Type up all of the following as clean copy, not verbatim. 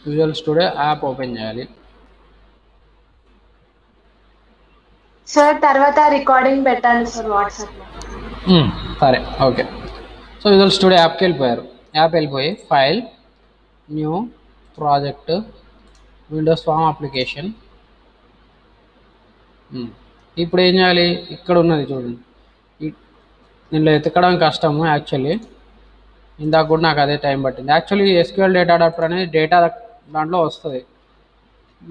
Visual studio app open చేయాలి. Sir తర్వాత recording పెట్టాలి సార్ వాట్సాప్లో. సరే, ఓకే. సో విజువల్ స్టూడియో యాప్కి వెళ్ళిపోయారు. యాప్ వెళ్ళిపోయి file, new, project, windows form application. ఇప్పుడు ఏం చేయాలి? ఇక్కడ ఉన్నది చూడండి. దీనిలో ఎతకడం కష్టము యాక్చువల్లీ. ఇందాక కూడా నాకు అదే టైం పట్టింది. యాక్చువల్లీ ఎస్క్యూఎల్ డేటా అడాప్టర్ అనేది డేటా దాంట్లో వస్తుంది,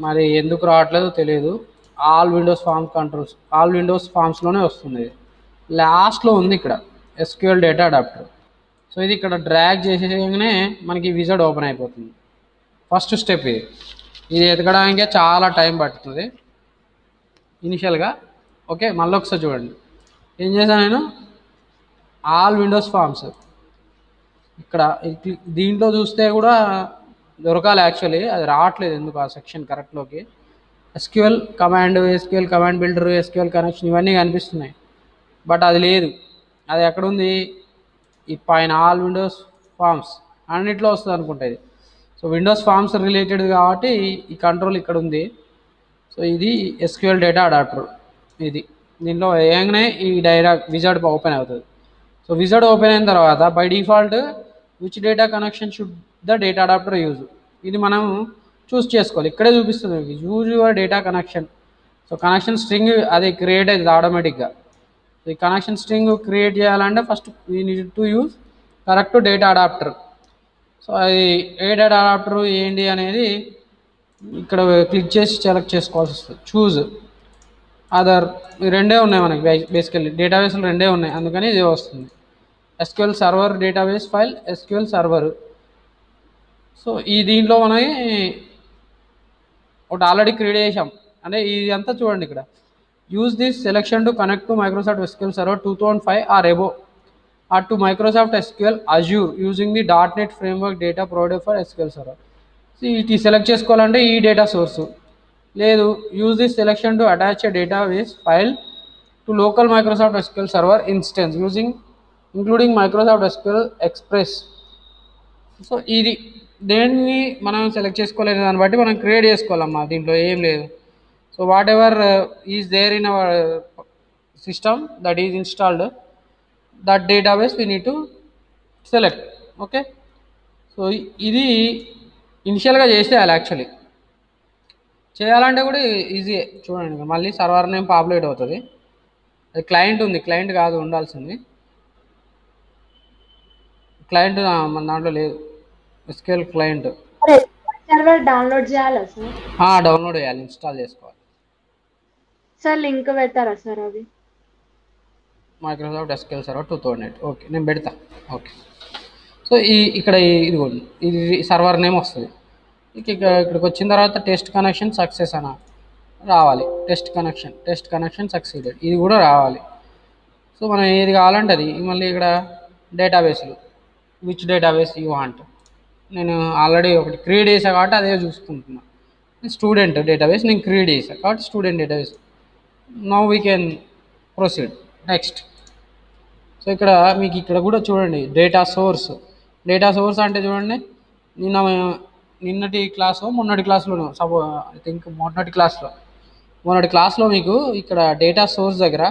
మరి ఎందుకు రావట్లేదో తెలియదు. All Windows form controls, all Windows ఫామ్స్లోనే వస్తుంది. లాస్ట్లో ఉంది ఇక్కడ ఎస్క్యూఎల్ డేటా అడాప్టర్. సో ఇది ఇక్కడ డ్రాగ్ చేసేయగానే మనకి విజార్డ్ ఓపెన్ అయిపోతుంది. ఫస్ట్ స్టెప్ ఇది. ఇది ఎతకడానికే చాలా టైం పడుతుంది ఇనిషియల్గా. ఓకే, మళ్ళీ ఒకసారి చూడండి. ఏం చేశాను నేను? ఆల్ విండోస్ ఫామ్స్ ఇక్కడ దీంట్లో చూస్తే కూడా దొరకాలి యాక్చువల్లీ, అది రావట్లేదు ఎందుకు ఆ సెక్షన్ కరెక్ట్లోకి. SQL command, SQL command builder, SQL connection ఇవన్నీ కనిపిస్తున్నాయి, బట్ అది లేదు. అది ఎక్కడుంది? ఈ పైన ఆల్ విండోస్ ఫామ్స్ అన్నిట్లో వస్తుంది అనుకుంటా ఇది. సో విండోస్ ఫామ్స్ రిలేటెడ్ కాబట్టి ఈ కంట్రోల్ ఇక్కడ ఉంది. సో ఇది ఎస్క్యూఎల్ డేటా అడాప్టర్. ఇది దీంట్లో వేయగానే ఈ డైరెక్ట్ విజార్డ్ ఓపెన్ అవుతుంది. సో విజార్డ్ ఓపెన్ అయిన తర్వాత by default which data connection should the data adapter use, ఇది మనం చూస్ చేసుకోవాలి. ఇక్కడే చూపిస్తుంది use your data connection. So connection string అది క్రియేట్ అవుతుంది ఆటోమేటిక్గా. ఈ కనెక్షన్ స్ట్రింగ్ క్రియేట్ చేయాలంటే first we need to use correct data adapter. So అది ఏ డేటా అడాప్టర్ ఏంటి అనేది ఇక్కడ క్లిక్ చేసి సెలెక్ట్ చేసుకోవాల్సి వస్తుంది. చూజ్ అదర్, ఈ రెండే ఉన్నాయి మనకి బేసికల్లీ డేటాబేస్లు రెండే ఉన్నాయి, అందుకని ఇది వస్తుంది. SQL server database file, SQL server. So ఈ దీంట్లో మనకి ఒకటి ఆల్రెడీ క్రియేట్ చేసాం అంటే ఇది అంతా చూడండి ఇక్కడ. Use this selection to connect to Microsoft SQL server 2005 or above or to Microsoft SQL Azure using the .NET framework data provided for SQL server. ఇది సెలెక్ట్ చేసుకోవాలంటే ఈ డేటా సోర్సు. లేదు, use this selection to attach a database file to local Microsoft SQL server instance using including Microsoft SQL express. So ఇది దేన్ని మనం select చేసుకోలేని దాన్ని బట్టి మనం క్రియేట్ చేసుకోవాలమ్మా, దీంట్లో ఏం లేదు. So whatever is there in our system that is installed, that database we need to select. Okay, so ఇది ఇనిషియల్గా చేసేయాలి. యాక్చువల్లీ చేయాలంటే కూడా ఈజీ. చూడండి మళ్ళీ సర్వర్ నేమ్ పాపులేట్ అవుతుంది. అది క్లయింట్ ఉంది, క్లయింట్ కాదు ఉండాల్సింది. క్లయింట్ మన దాంట్లో లేదు, ఎస్క్యూఎల్ క్లయింట్. సర్వర్ డౌన్లోడ్ చేయాలా సార్? డౌన్లోడ్ చేయాలి, ఇన్స్టాల్ చేసుకోవాలి. సార్ లింక్ పెట్టారా సార్ అది? Microsoft SQL server 2008. ఓకే, నేను పెడతా. ఓకే, సో ఇక్కడ ఇదిగోండి, ఇది సర్వర్ నేమ్ వస్తుంది. ఇక్కడికి వచ్చిన తర్వాత టెస్ట్ కనెక్షన్ సక్సెస్ అని రావాలి. టెస్ట్ కనెక్షన్ సక్సీడెడ్ ఇది కూడా రావాలి. సో మనం ఏది కావాలంటే అది. మళ్ళీ ఇక్కడ డేటాబేస్లు, విచ్ డేటాబేస్ యూ వాంట్. నేను ఆల్రెడీ ఒకటి క్రియేట్ చేశాను కాబట్టి అదే చూసుకుంటున్నా. స్టూడెంట్ డేటాబేస్ నేను క్రియేట్ చేశాను కాబట్టి student database. Now we can proceed next. So ఇక్కడ మీకు ఇక్కడ కూడా చూడండి డేటా సోర్స్. డేటా సోర్స్ అంటే చూడండి, నిన్నటి క్లాస్లో మొన్నటి క్లాస్లోనూ ఐ థింక్ మొన్నటి క్లాస్లో మీకు ఇక్కడ డేటా సోర్స్ దగ్గర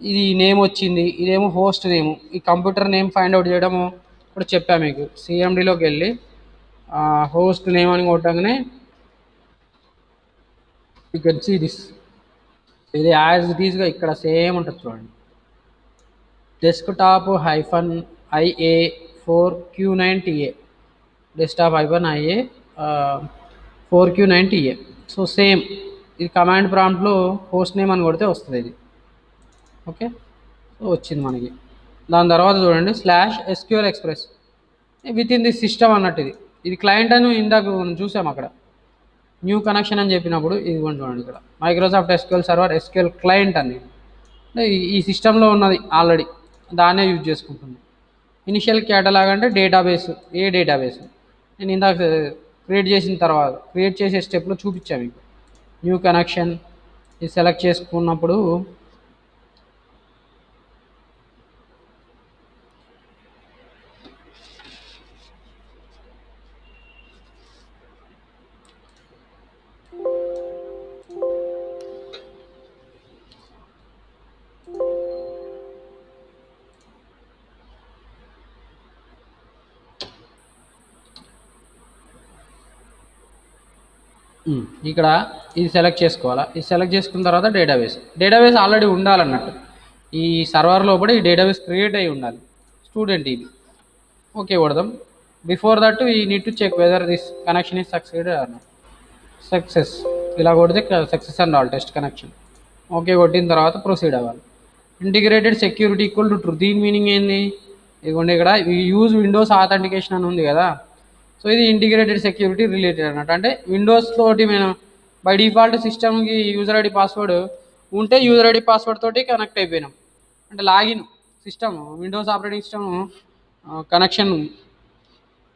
ఇది నేమ్ వచ్చింది, ఇదేమో హోస్ట్ నేమ్, ఈ కంప్యూటర్ నేమ్ ఫైండ్ అవుట్ చేయడము కూడా చెప్పా మీకు. సిఎండిలోకి వెళ్ళి హోస్ట్ నేమ్ అని కొట్టగానే యూ కెన్ సీ దిస్. ఇది యాజ్ ఇట్ ఈస్గా ఇక్కడ సేమ్ ఉంటుంది చూడండి. Desktop -IA 4Q9TA, desktop -IA 4Q9TA. So same ఇది కమాండ్ ప్రాంప్ట్లో హోస్ట్ నేమ్ అని కొడితే వస్తుంది ఇది. ఓకే, సో వచ్చింది మనకి. దాని తర్వాత చూడండి /SQL express with in the system అన్నట్టు. ఇది క్లయింట్ అని ఇందాక మనం చూసాం అక్కడ న్యూ కనెక్షన్ అని చెప్పినప్పుడు. ఇది చూడండి ఇక్కడ Microsoft SQL server SQL client అని ఈ సిస్టంలో ఉన్నది ఆల్రెడీ, దాన్నే యూజ్ చేసుకుంటుంది. ఇనిషియల్ క్యాటలాగ్ అంటే డేటాబేస్, ఏ డేటాబేస్ నేను ఇందాక క్రియేట్ చేసిన తర్వాత క్రియేట్ చేసే స్టెప్లో చూపించాను మీకు. న్యూ కనెక్షన్ ఇది సెలెక్ట్ చేసుకున్నప్పుడు ఇక్కడ ఇది సెలెక్ట్ చేసుకోవాలా. ఇది సెలెక్ట్ చేసుకున్న తర్వాత డేటాబేస్ ఆల్రెడీ ఉండాలన్నట్టు. ఈ సర్వర్ లోపల ఈ డేటాబేస్ క్రియేట్ అయి ఉండాలి. స్టూడెంట్ ఇది ఓకే కొడదాం. బిఫోర్ దట్ ఈ need to check whether this connection is success. ఇలా కొడితే success and all test connection. Okay కొట్టిన తర్వాత ప్రొసీడ్ అవ్వాలి. Integrated security equal to true. దీని మీనింగ్ ఏంది? ఇదిగోండి ఇక్కడ యూజ్ విండోస్ ఆథెంటికేషన్ అని ఉంది కదా. సో ఇది ఇంటిగ్రేటెడ్ సెక్యూరిటీ రిలేటెడ్ అన్నట్టు. అంటే విండోస్ తోటి మేము బై డిఫాల్ట్ సిస్టమ్కి యూజర్ ఐడి పాస్వర్డ్ ఉంటే యూజర్ ఐడి పాస్వర్డ్ తోటి కనెక్ట్ అయిపోయినాం. అంటే login system Windows operating system connection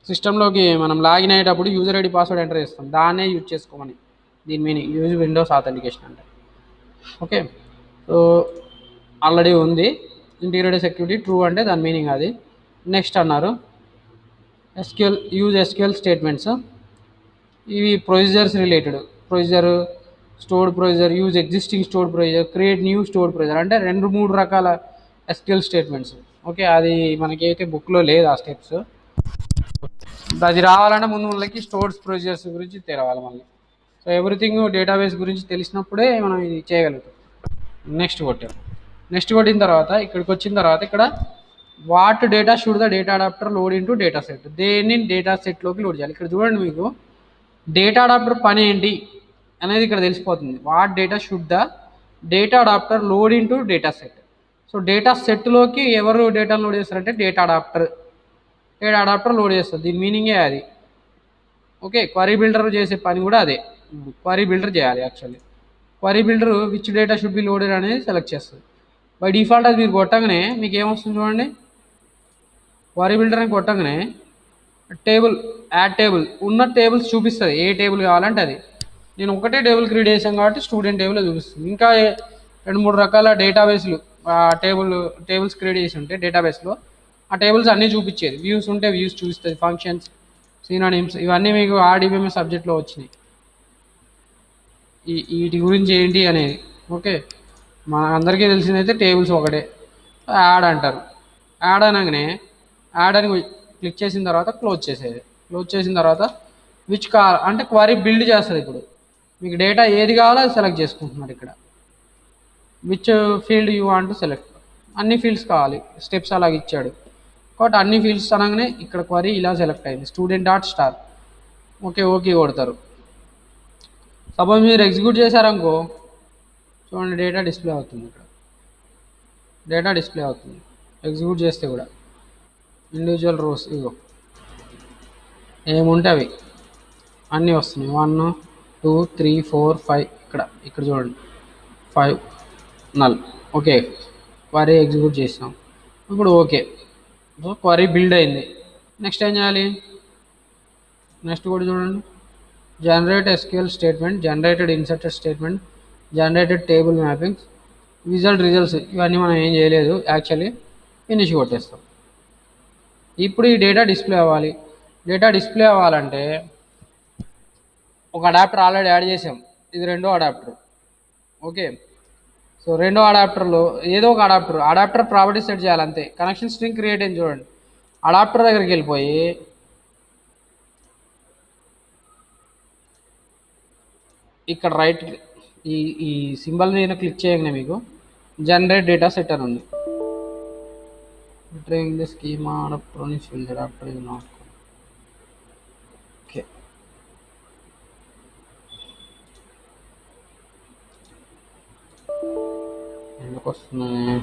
సిస్టంలోకి మనం లాగిన్ అయ్యేటప్పుడు యూజర్ ఐడి పాస్వర్డ్ ఎంటర్ చేస్తాం. దాన్నే యూజ్ చేసుకోమని దీని మీనింగ్ యూజ్ విండోస్ ఆథెంటికేషన్ అంటే. ఓకే, సో ఆల్రెడీ ఉంది. ఇంటిగ్రేటెడ్ సెక్యూరిటీ ట్రూ అంటే దాని మీనింగ్ అది. నెక్స్ట్ అన్నారు ఎస్క్యూఎల్ స్టేట్మెంట్స్. ఇవి procedures related. Procedure, stored procedure, use existing stored procedure, create new stored procedure అంటే 2-3 రకాల ఎస్క్యూఎల్ స్టేట్మెంట్స్. ఓకే, అది మనకైతే బుక్లో లేదు ఆ స్టెప్స్. అది రావాలంటే ముందు మనకి స్టోర్స్ ప్రొసీజర్స్ గురించి తెలవాలి మళ్ళీ. సో ఎవ్రీథింగ్ డేటాబేస్ గురించి తెలిసినప్పుడే మనం ఇది చేయగలుగుతాం. నెక్స్ట్ కొట్టిన తర్వాత ఇక్కడికి వచ్చిన తర్వాత ఇక్కడ what data should the data adapter load into data set. దేన్ని డేటా సెట్లోకి లోడ్ చేయాలి. ఇక్కడ చూడండి, మీకు డేటా అడాప్టర్ పని ఏంటి అనేది ఇక్కడ తెలిసిపోతుంది. What data should the data adapter load into data set. So data సెట్లోకి ఎవరు డేటా లోడ్ చేస్తారంటే డేటా అడాప్టర్ లోడ్ చేస్తారు. దీని మీనింగే అది. ఓకే, క్వరీ బిల్డర్ చేసే పని కూడా అదే. క్వరీ బిల్డర్ చేయాలి actually. Query builder which data should be loaded అనేది సెలెక్ట్ చేస్తుంది. బై డిఫాల్ట్ అది మీరు కొట్టగానే మీకు ఏమొస్తుంది చూడండి. క్వరీ బిల్డర్ అని కొట్టగానే యాడ్ టేబుల్ ఉన్న టేబుల్స్ చూపిస్తుంది. ఏ టేబుల్ కావాలంటే అది. నేను ఒకటే టేబుల్ క్రియేట్ చేశాను కాబట్టి స్టూడెంట్ టేబుల్ చూపిస్తుంది. ఇంకా 2-3 రకాల టేబుల్స్ క్రియేట్ చేసి ఉంటే డేటాబేస్లో ఆ టేబుల్స్ అన్నీ చూపించేది. వ్యూస్ ఉంటే వ్యూస్ చూపిస్తుంది, ఫంక్షన్స్, సినానిమ్స్, ఇవన్నీ మీకు ఆర్డీబీఎంఎస్ సబ్జెక్ట్లో వచ్చినాయి. వీటి గురించి ఏంటి అనేది. ఓకే, మన అందరికీ తెలిసిందైతే టేబుల్స్ ఒకటే. యాడ్ అంటారు. యాడ్ అనగానే యాడ్ అని క్లిక్ చేసిన తర్వాత క్లోజ్ చేసేది. క్లోజ్ చేసిన తర్వాత అంటే క్వరీ బిల్డ్ చేస్తుంది. ఇప్పుడు మీకు డేటా ఏది కావాలో అది సెలెక్ట్ చేసుకుంటున్నారు. ఇక్కడ which field you want to select. అన్ని ఫీల్డ్స్ కావాలి, స్టెప్స్ అలాగ ఇచ్చాడు కాబట్టి అన్ని ఫీల్డ్స్ అనగానే ఇక్కడ క్వరీ ఇలా సెలెక్ట్ అయింది, student.star. ఓకే కొడతారు. సపోజ్ మీరు ఎగ్జిక్యూట్ చేశారనుకో, చూడండి డేటా డిస్ప్లే అవుతుంది. ఇక్కడ డేటా డిస్ప్లే అవుతుంది ఎగ్జిక్యూట్ చేస్తే కూడా. ఇండివిజువల్ రోస్ ఇగో ఏముంటే అవి అన్నీ వస్తున్నాయి. 1 2 3 4 5. ఇక్కడ చూడండి 5 నల్. ఓకే, క్వరీ ఎగ్జిక్యూట్ చేసినాం. ఇప్పుడు ఓకే, సో క్వరీ బిల్డ్ అయింది. నెక్స్ట్ ఏం చేయాలి? నెక్స్ట్ కూడా చూడండి, generate SQL statement, generated inserted statement, generated table mappings, results. ఇవన్నీ మనం ఏం చేయలేదు యాక్చువల్లీ. ఫినిష్ కొట్టేస్తాం. ఇప్పుడు ఈ డేటా డిస్ప్లే అవ్వాలి. డేటా డిస్ప్లే అవ్వాలంటే ఒక అడాప్టర్ ఆల్రెడీ యాడ్ చేసాం. ఇది రెండో అడాప్టర్. ఓకే, సో రెండో అడాప్టర్లో ఏదో ఒక అడాప్టర్ ప్రాపర్టీ సెట్ చేయాలి అంతే. కనెక్షన్ స్ట్రింగ్ క్రియేట్ అయింది చూడండి. అడాప్టర్ దగ్గరికి వెళ్ళిపోయి ఇక్కడ రైట్ ఈ సింబల్ మీద క్లిక్ చేయగానే మీకు జనరేట్ డేటా సెట్ అని ఉంది. ద స్కీమా అడాప్టర్ ఇది నాట్. ఓకే, ఎందుకు వస్తున్నాయి?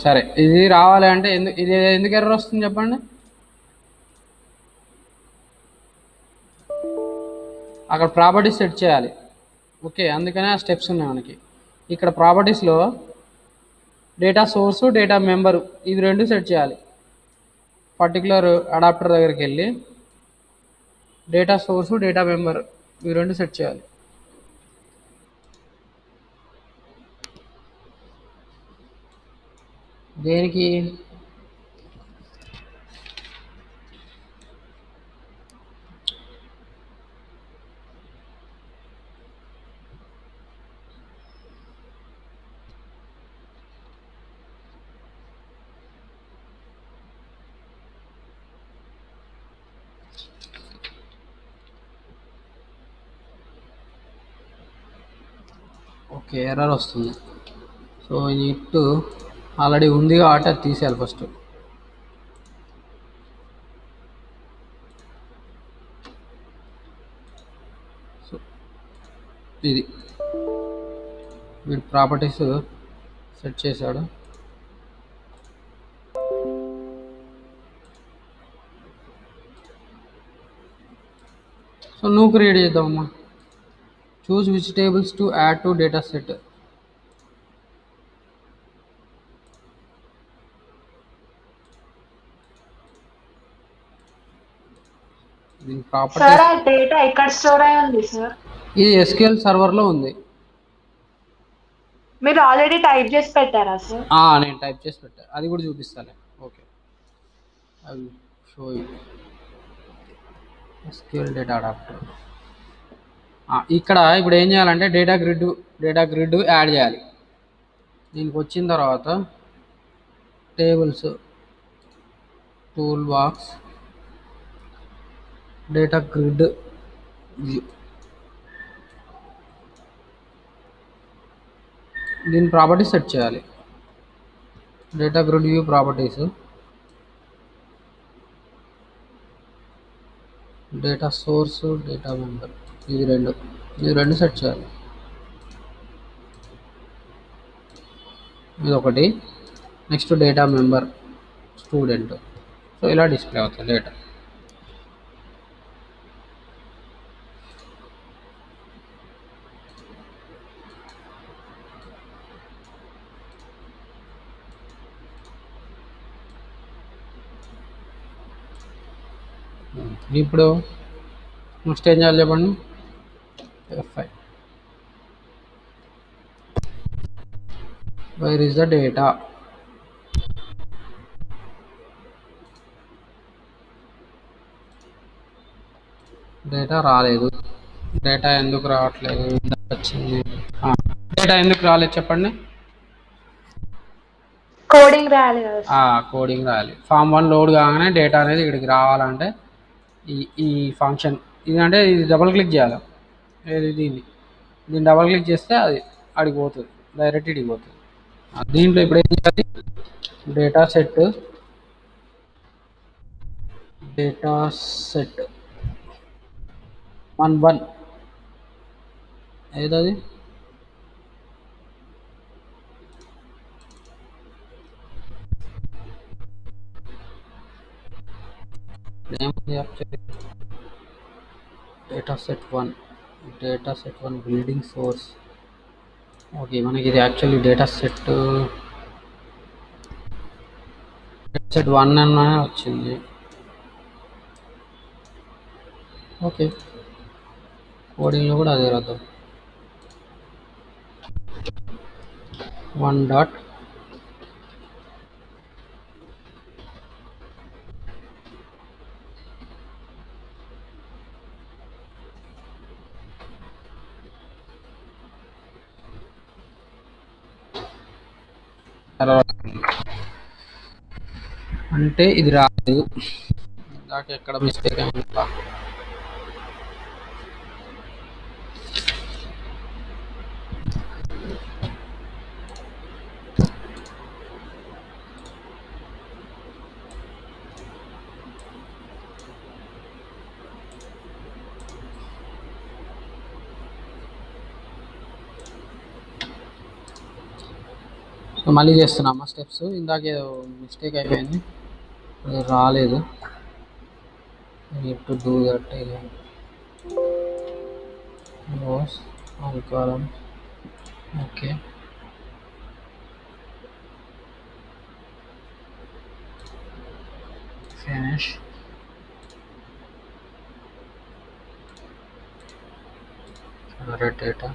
సరే, ఇది రావాలి అంటే ఇది ఎందుకు ఎర్రర్ వస్తుంది చెప్పండి. అక్కడ ప్రాపర్టీస్ సెట్ చేయాలి. ఓకే, అందుకనే ఆ స్టెప్స్ ఉన్నాయి మనకి. ఇక్కడ ప్రాపర్టీస్లో డేటా సోర్సు, డేటా మెంబరు, ఇవి రెండు సెట్ చేయాలి. పర్టికులర్ అడాప్టర్ దగ్గరికి వెళ్ళి డేటా సోర్సు, డేటా మెంబర్, ఇవి రెండు సెట్ చేయాలి. దేనికి? ఓకే, ఎర్రర్ వస్తుంది. సో ఈ నీడ్ టు ఆల్రెడీ ఉంది కాబట్టి అది తీసేయాలి ఫస్ట్. సో ఇది వీడి ప్రాపర్టీస్ సెట్ చేశాడు. సో నువ్వు క్రియేట్ చేద్దామమ్మా. Choose which tables to add to data set. దీని ప్రాపర్టీ సార్ ఆ డేటా ఎక్కడ స్టోర్ అయి ఉంది సార్? ఇది SQL సర్వర్లో ఉంది. మీరు ఆల్రెడీ టైప్ చేసి పెట్టారా సార్? నేను టైప్ చేసి పెట్టాను, అది కూడా చూపిస్తాను. Okay, I will show you SQL data adapter. ఇక్కడ ఇప్పుడు ఏం చేయాలంటే డేటా గ్రిడ్ యాడ్ చేయాలి. దీనికి వచ్చిన తర్వాత tables, tool box, data grid view. దీని ప్రాపర్టీస్ సెట్ చేయాలి. Data grid view properties, data source, data member, ఇది రెండు సెట్ చేయాలి. ఇది ఒకటి. Next data member student. So ఇలా డిస్ప్లే అవుతుంది డేటా. ఇప్పుడు నెక్స్ట్ ఏం చేయాలి చెప్పండి. F5. Where is the data? Data రాలేదు. డేటా ఎందుకు రావట్లేదు? వచ్చింది. డేటా ఎందుకు రాలేదు చెప్పండి. కోడింగ్ రాయాలి కదా. కోడింగ్ రాయాలి. ఫామ్ 1 లోడ్ కాగానే డేటా అనేది ఇక్కడికి రావాలంటే ఈ ఫంక్షన్ ఇది, అంటే ఇది డబుల్ క్లిక్ చేయాలి. దీన్ని డబుల్ క్లిక్ చేస్తే అది అడిగి పోతుంది, డైరెక్ట్ ఇడికి పోతుంది. దీంట్లో ఇప్పుడు ఏం చేయాలి, డేటా సెట్ 1 ఏదది, data set 1 building source. Okay, మనకి ఇది యాక్చువల్లీ డేటా సెట్ 1 అనే వచ్చింది. ఓకే, కోడింగ్లో కూడా అదే రాద్దాం. 1 డాట్ అంటే ఇది రాదు. ఇందాక ఎక్కడ మిస్టేక్ అయింది. సో మళ్ళీ చేస్తున్నామా స్టెప్స్. ఇందాక ఏదో మిస్టేక్ అయిపోయింది, రాలేదు. Need to do that again. Rows all columns. Okay, finish. generate data.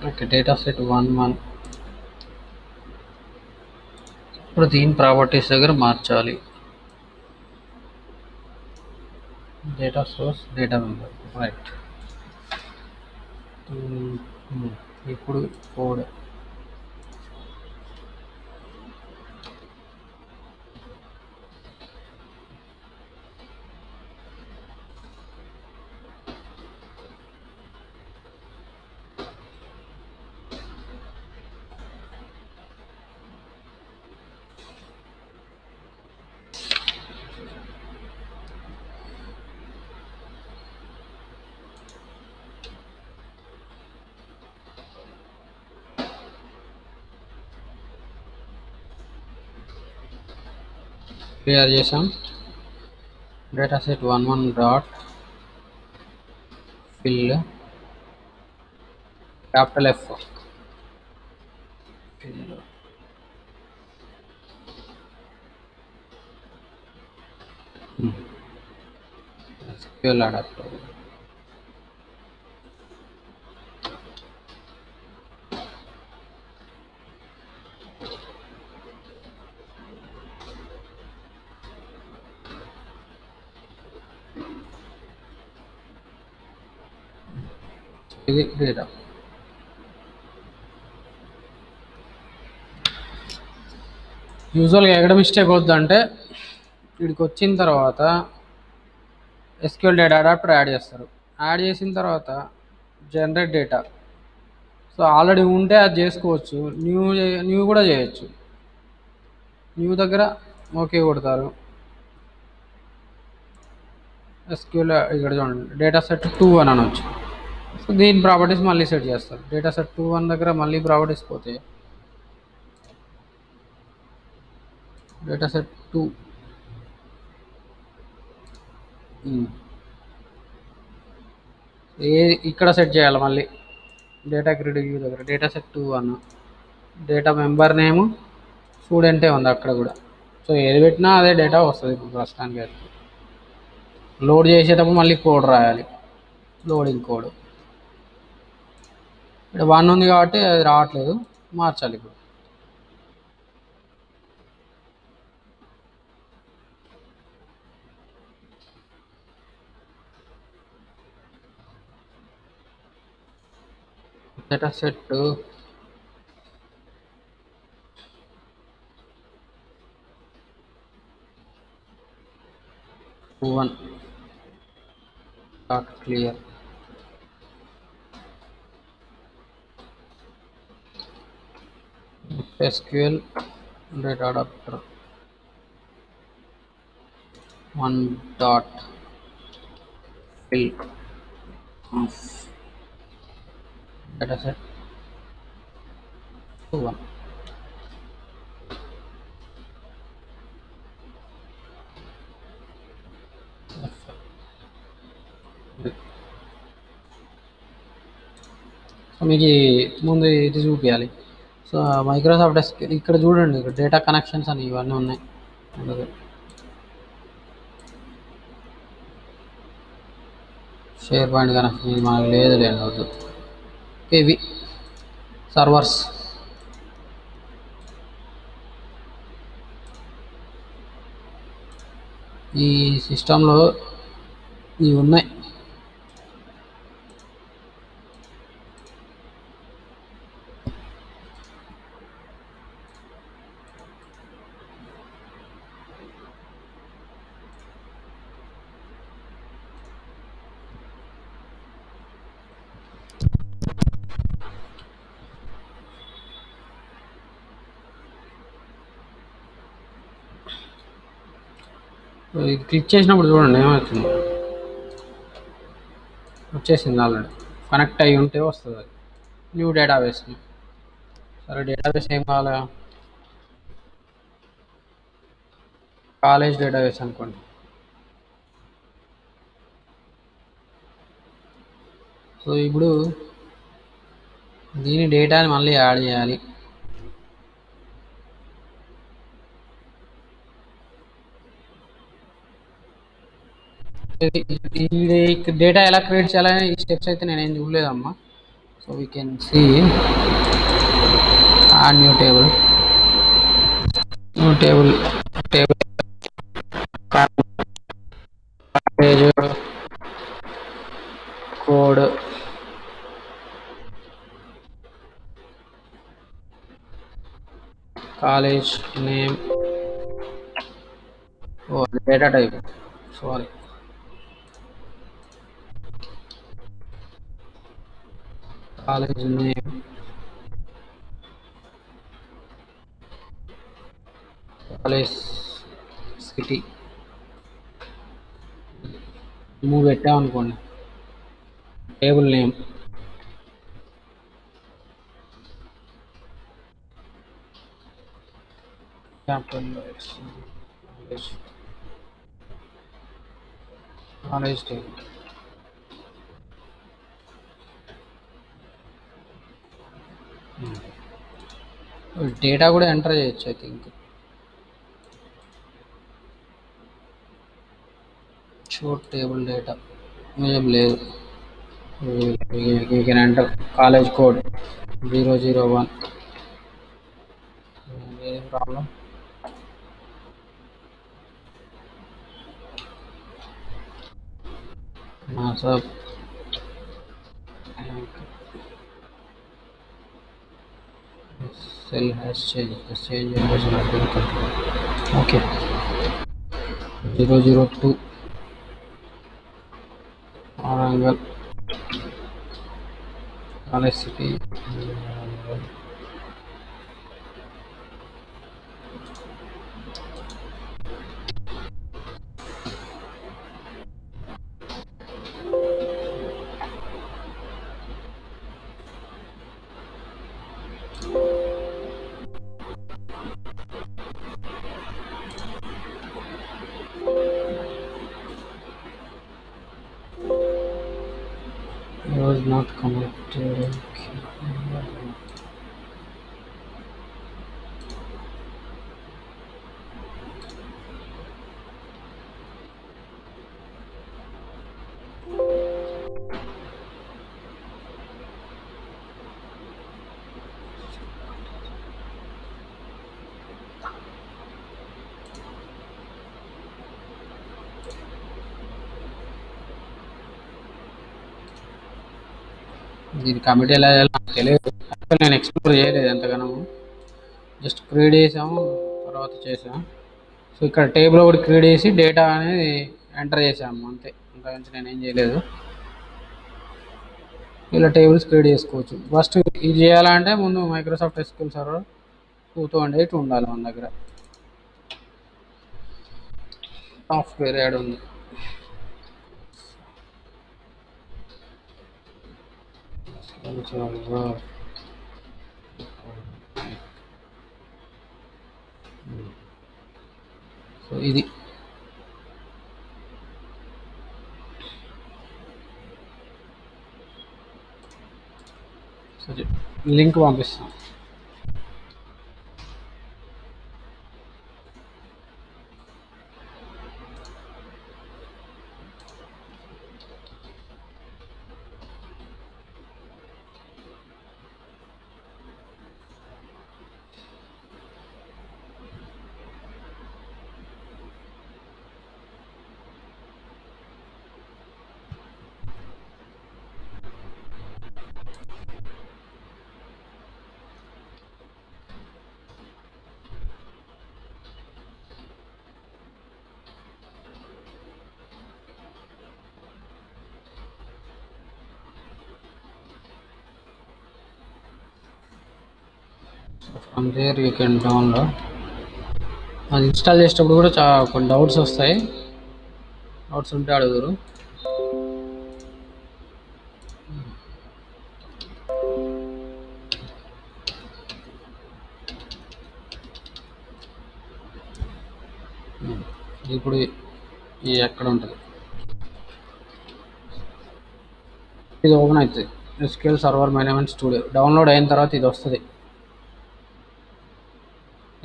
Okay, data set 1 1. ఇప్పుడు దీని ప్రాపర్టీస్ దగ్గర మార్చాలి. Data source, data member, right. ఇప్పుడు కోడ్ క్లియర్ చేసాం. Data set 1 1 dot fill capital F fill SQL adapter. ఇది data. యూజువల్గా ఎక్కడ mistake అవుతుందంటే వీడికి వచ్చిన తర్వాత ఎస్క్యూఎల్ డేటా అడాప్టర్ యాడ్ చేస్తారు. యాడ్ చేసిన తర్వాత జనరేట్ డేటా. సో ఆల్రెడీ ఉంటే అది చేసుకోవచ్చు, న్యూ కూడా చేయొచ్చు. న్యూ దగ్గర ఓకే కొడతారు. ఎస్క్యూఎల్ ఇక్కడ చూడండి, డేటా సెట్ 2 1 అనొచ్చు. సో దీని ప్రాపర్టీస్ మళ్ళీ సెట్ చేస్తారు. డేటా సెట్ 2 1 దగ్గర మళ్ళీ ప్రాపర్టీస్ పోతే డేటా సెట్ 2 ఇక్కడ సెట్ చేయాలి మళ్ళీ. డేటా గ్రిడ్ వ్యూ దగ్గర డేటా సెట్ 2 1, డేటా మెంబర్ నేము స్టూడెంటే ఉంది అక్కడ కూడా. సో ఏది పెట్టినా అదే డేటా వస్తుంది. ఇప్పుడు ప్రస్తుతానికి అయితే లోడ్ చేసేటప్పుడు మళ్ళీ కోడ్ రాయాలి, లోడింగ్ కోడ్. ఇక్కడ 1 ఉంది కాబట్టి అది రావట్లేదు, మార్చాలి ఇప్పుడు. Data set 1 dot clear SQL data adapter 1 dot fill data set 2 1. So మీకు ముందు ఇది చూపించాలి. సో మైక్రోసాఫ్ట్ ఎస్క్యూఎల్ ఇక్కడ చూడండి, ఇక్కడ డేటా కనెక్షన్స్ అని ఇవన్నీ ఉన్నాయి. షేర్ పాయింట్ కనెక్షన్ ఇది మనకు లేదు వద్దు. ఇవి సర్వర్స్. ఈ సిస్టంలో ఇవి ఉన్నాయి. ఇది క్లిక్ చేసినప్పుడు చూడండి ఏమవుతుంది, వచ్చేసింది ఆల్రెడీ. కనెక్ట్ అయ్యి ఉంటే వస్తుంది అది. New database. సరే డేటాబేస్ ఏం కావాలి, కాలేజ్ డేటాబేస్ అనుకోండి. సో ఇప్పుడు దీని డేటాని మళ్ళీ యాడ్ చేయాలి. ఇది డేటా ఎలా క్రియేట్ చేయాలని ఈ స్టెప్స్ అయితే నేనేం చూడలేదమ్మా. So we can see new table table page code college name data type sorry college name college city move పెట్టామనుకోండి. Table name capital college table data కూడా ఎంటర్ చేయొచ్చు. I think show table data ఏం లేదు. You can enter college code 001. ఏం problem? Sir cell has changed. The change has not been confirmed. Okay. 002 Warangal College City. Was not connected. దీని committee ఎలా చేయాలో నాకు తెలియదు. నేను ఎక్స్ప్లోర్ చేయలేదు ఎంతగానో. జస్ట్ క్రియేట్ చేసాము, తర్వాత చేసాము. సో ఇక్కడ టేబుల్ ఒకటి క్రియేట్ చేసి డేటా అనేది ఎంటర్ చేసాము అంతే. అంతకుమించి నేనేం చేయలేదు. ఇలా టేబుల్స్ క్రియేట్ చేసుకోవచ్చు. ఫస్ట్ ఇది చేయాలంటే ముందు మైక్రోసాఫ్ట్ ఎస్క్యూఎల్ సర్వర్ 2008 ఉండాలి మన దగ్గర. సాఫ్ట్వేర్ యాడ్ ఉంది. సో ఇది లింక్ పంపిస్తాం. From there you can download. అది ఇన్స్టాల్ చేసేటప్పుడు కూడా కొన్ని డౌట్స్ వస్తాయి. డౌట్స్ ఉంటే అడుగురు. ఇప్పుడు ఇది ఎక్కడ ఉంటుంది, ఇది ఓపెన్ అవుతుంది. SQL server management studio download అయిన తర్వాత ఇది వస్తుంది,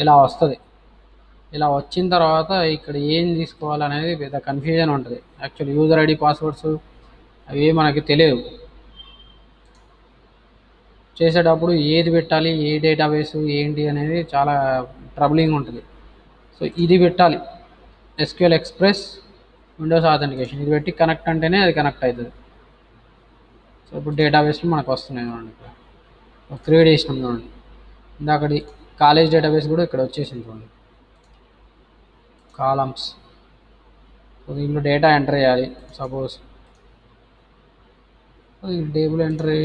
ఇలా వస్తుంది. ఇలా వచ్చిన తర్వాత ఇక్కడ ఏం తీసుకోవాలనేది పెద్ద కన్ఫ్యూజన్ ఉంటుంది. యాక్చువల్లీ యూజర్ ఐడి పాస్వర్డ్స్ అవి మనకి తెలియదు. చేసేటప్పుడు ఏది పెట్టాలి, ఏ డేటాబేస్ ఏంటి అనేది చాలా ట్రబులింగ్ ఉంటుంది. సో ఇది పెట్టాలి, ఎస్క్యూఎల్ ఎక్స్ప్రెస్ విండోస్ ఆథెంటికేషన్, ఇది పెట్టి కనెక్ట్ అంటేనే అది కనెక్ట్ అవుతుంది. సో ఇప్పుడు డేటాబేస్లు మనకు వస్తున్నాయి చూడండి, ఇక్కడ క్రియేట్ చేసినాం చూడండి. ఇందాకటి కాలేజ్ డేటాబేస్ కూడా ఇక్కడ వచ్చేసింది చూడండి, కాలమ్స్. సో దీంట్లో డేటా ఎంటర్ చేయాలి. సపోజ్ టేబుల్ ఎంట్రీ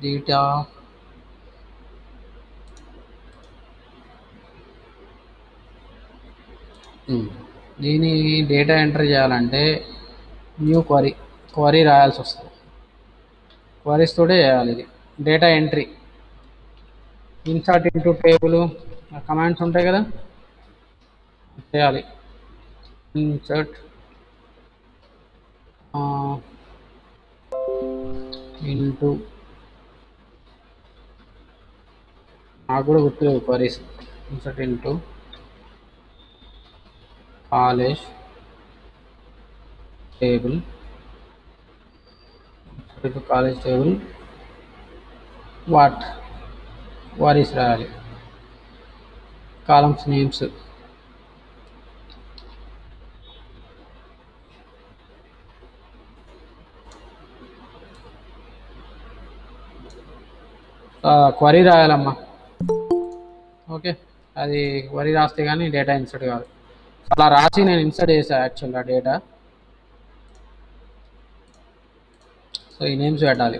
డేటా దీని డేటా ఎంటర్ చేయాలంటే న్యూ క్వరీ రాయాల్సి వస్తుంది. క్వరీస్ తోటే చేయాలి ఇది data entry. Insert into table commands ఉంటాయి కదా, చేయాలి. ఇన్సర్ట్ ఇంటూ, నాకు కూడా గుర్తులేవు queries. Insert into college table, college table what queries రాయాలి. కాలమ్స్ నేమ్స్ క్వరీ రాయాలమ్మా. ఓకే, అది క్వరీ రాస్తే కానీ డేటా ఇన్సర్ట్ కాదు. అలా రాసి నేను ఇన్సర్ట్ చేశాను యాక్చువల్గా డేటా. సో ఈ నేమ్స్ పెట్టాలి.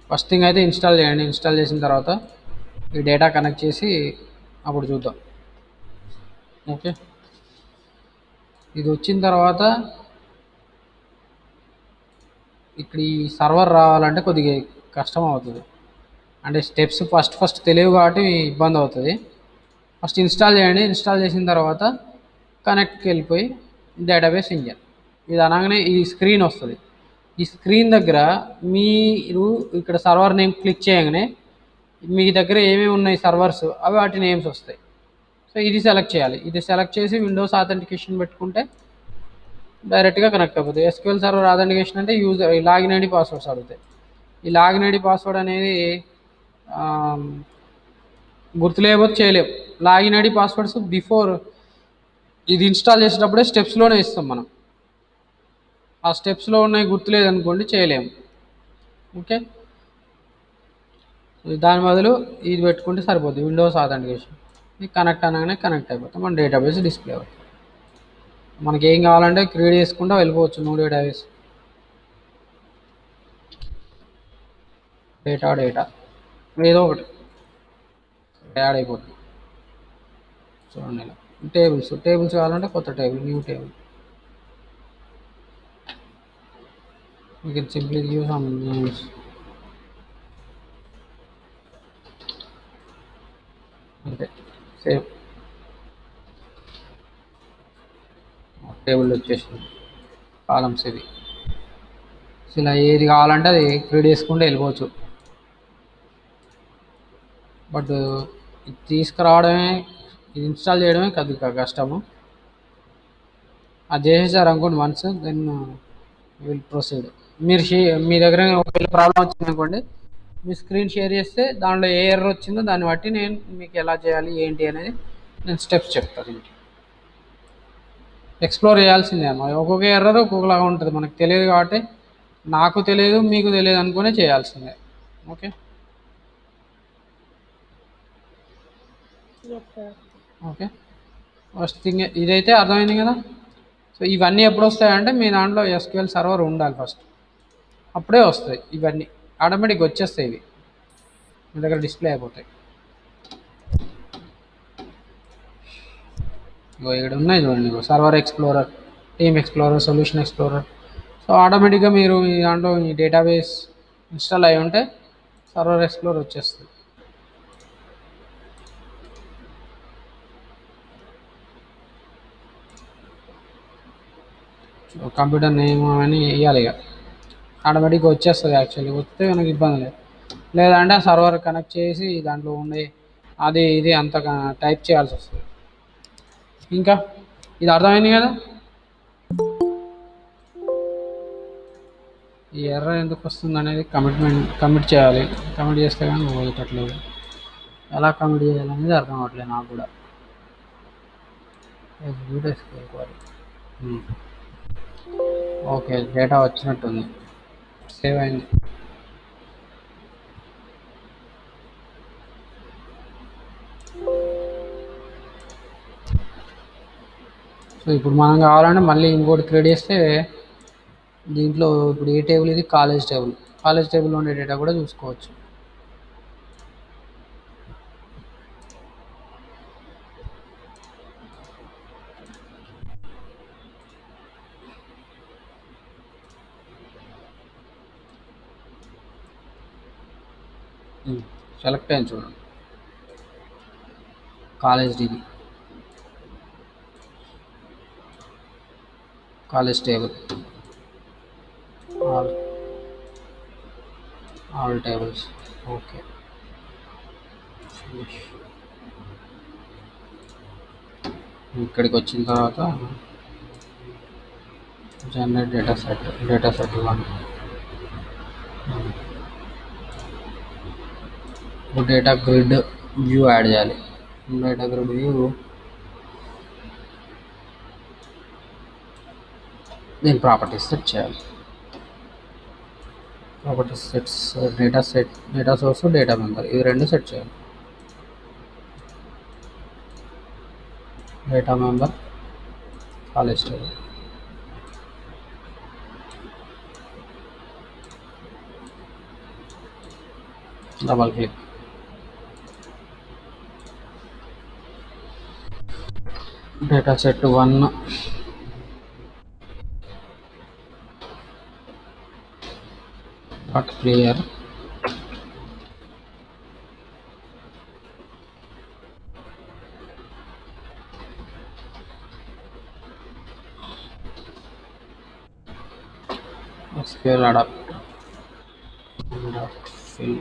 ఫస్ట్ థింగ్ అయితే ఇన్స్టాల్ చేయండి. ఇన్స్టాల్ చేసిన తర్వాత ఈ డేటా కనెక్ట్ చేసి అప్పుడు చూద్దాం. ఓకే, ఇది వచ్చిన తర్వాత ఇక్కడ ఈ సర్వర్ రావాలంటే కొద్దిగా కష్టం అవుతుంది. అంటే స్టెప్స్ ఫస్ట్ తెలియవు కాబట్టి ఇబ్బంది అవుతుంది. ఫస్ట్ ఇన్స్టాల్ చేయండి. ఇన్స్టాల్ చేసిన తర్వాత కనెక్ట్కి వెళ్ళిపోయి డేటాబేస్ ఇంజన్ ఇది అనగానే ఈ స్క్రీన్ వస్తుంది. ఈ స్క్రీన్ దగ్గర మీరు ఇక్కడ సర్వర్ నేమ్ క్లిక్ చేయగానే మీ దగ్గర ఏమేమి ఉన్నాయి సర్వర్స్ అవి వాటి నేమ్స్ వస్తాయి. సో ఇది సెలెక్ట్ చేయాలి. ఇది సెలెక్ట్ చేసి విండోస్ ఆథెంటికేషన్ పెట్టుకుంటే డైరెక్ట్గా కనెక్ట్ అయిపోతుంది. ఎస్క్యూఎల్ సర్వర్ ఆథెంటికేషన్ అంటే యూజర్ లాగిన్ ఐడి పాస్వర్డ్స్ అడుగుతాయి. ఈ లాగిన్ ఐడి పాస్వర్డ్ అనేది గుర్తులేకపోతే చేయలేము. లాగిన్ ఐడి పాస్వర్డ్స్ బిఫోర్ ఇది ఇన్స్టాల్ చేసేటప్పుడే స్టెప్స్లోనే ఇస్తాం మనం. ఆ స్టెప్స్లో ఉన్నాయి గుర్తులేదనుకోండి చేయలేము. ఓకే, దాని బదులు ఇది పెట్టుకుంటే సరిపోద్ది, విండోస్ ఆథెంటికేషన్. ఇది కనెక్ట్ అనగానే కనెక్ట్ అయిపోతాం, మన డేటాబేస్ డిస్ప్లే అవుతుంది. మనకి ఏం కావాలంటే క్రియేట్ చేసుకుంటూ వెళ్ళిపోవచ్చు. న్యూ డేటాబేస్ డేటా ఏదో ఒకటి యాడ్ అయిపోతుంది. చూడండి ఇలా టేబుల్స్ కావాలంటే కొత్త table, new table. We can simply give some names. అంతే, సేవ్. టేబుల్ వచ్చేసింది, కాలమ్స్ ఇవి. ఇలా ఏది కావాలంటే అది క్రియేట్ చేసుకుంటే వెళ్ళిపోవచ్చు. బట్ ఇది తీసుకురావడమే, ఇది ఇన్స్టాల్ చేయడమే కొద్దిగా కష్టము. అది చేసేసారు అనుకోండి వన్స్, దెన్ విల్ ప్రొసీడ్. మీరు మీ దగ్గర ఒకవేళ ప్రాబ్లం వచ్చింది అనుకోండి, మీ స్క్రీన్ షేర్ చేస్తే దాంట్లో ఏ ఎర్రర్ వచ్చిందో దాన్ని బట్టి నేను మీకు ఎలా చేయాలి ఏంటి అనేది నేను స్టెప్స్ చెప్తాను. దీనికి ఎక్స్ప్లోర్ చేయాల్సిందే అన్నమాట. ఒక్కొక్క ఎర్రర్ ఒక్కొక్కలాగా ఉంటుంది, మనకు తెలియదు కాబట్టి. నాకు తెలియదు మీకు తెలియదు అనుకునే చేయాల్సిందే. Okay, okay. ఫస్ట్ థింగ్ ఇదైతే అర్థమైంది కదా. సో ఇవన్నీ ఎప్పుడు వస్తాయంటే మీ దాంట్లో ఎస్క్యూఎల్ సర్వర్ ఉండాలి ఫస్ట్, అప్పుడే వస్తాయి. ఇవన్నీ ఆటోమేటిక్గా వచ్చేస్తాయి, ఇవి మీ దగ్గర డిస్ప్లే అయిపోతాయి. ఇక్కడ ఉన్నాయి చూడండి, server explorer, team explorer, solution explorer. So ఆటోమేటిక్గా మీరు ఈ దాంట్లో ఈ డేటాబేస్ ఇన్స్టాల్ అయి ఉంటే సర్వర్ ఎక్స్ప్లోరర్ వచ్చేస్తుంది. కంప్యూటర్ నేమ్ అని వేయాలి ఇక ఆటోమేటిక్గా వచ్చేస్తుంది. యాక్చువల్లీ వస్తే మనకి ఇబ్బంది లేదు. లేదంటే సర్వర్ కనెక్ట్ చేసి దాంట్లో ఉండే అది ఇది అంత టైప్ చేయాల్సి వస్తుంది. ఇంకా ఇది అర్థమైంది కదా. ఈ ఎర్ర ఎందుకు వస్తుంది అనేది కమిట్ చేయాలి. కమిట్ చేస్తే కానీ పోయేటట్లేదు. ఎలా కమిట్ చేయాలనేది అర్థం అవ్వట్లేదు నాకు కూడా. ఓకే, డేటా వచ్చినట్టుంది, సేవ్ అయింది. సో ఇప్పుడు మనం కావాలంటే మళ్ళీ ఇంకోటి క్రియేట్ చేస్తే దీంట్లో ఇప్పుడు ఏ టేబుల్ ఇది, కాలేజ్ టేబుల్. కాలేజ్ టేబుల్లో ఉండే డేటా కూడా చూసుకోవచ్చు. సెలెక్ట్ అయింది చూడండి, college dB, college table, all all tables. Okay, ఇక్కడికి వచ్చిన తర్వాత జనరేట్ డేటా సెట్ 1. ఇప్పుడు డేటా గ్రిడ్ వ్యూ యాడ్ చేయాలి. డేటా గ్రిడ్ వ్యూ దీని ప్రాపర్టీస్ సెట్ చేయాలి. Properties sets, data source, data member, ఇవి రెండు సెట్ చేయాలి. Data member college table, double click. Data set 1 dot clear. SQL adapter fill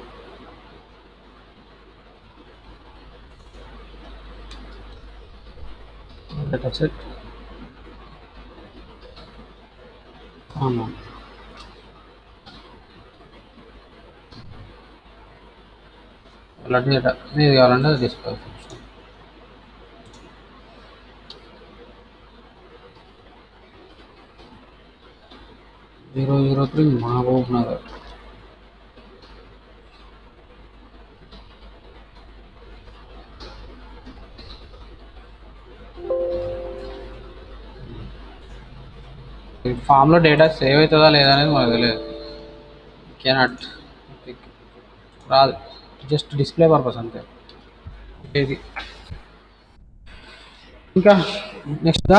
data set common. అలాంటి data ఏది కావాలంటే అది తీసుకోవచ్చు. 003 మహబూబ్ నగర్. ఈ ఫామ్లో డేటా సేవ్ అవుతుందా లేదా అనేది మనకు తెలియదు. కెనాట్ రాదు, జస్ట్ డిస్ప్లే పర్పస్ అంతే. ఇది ఇంకా నెక్స్ట్గా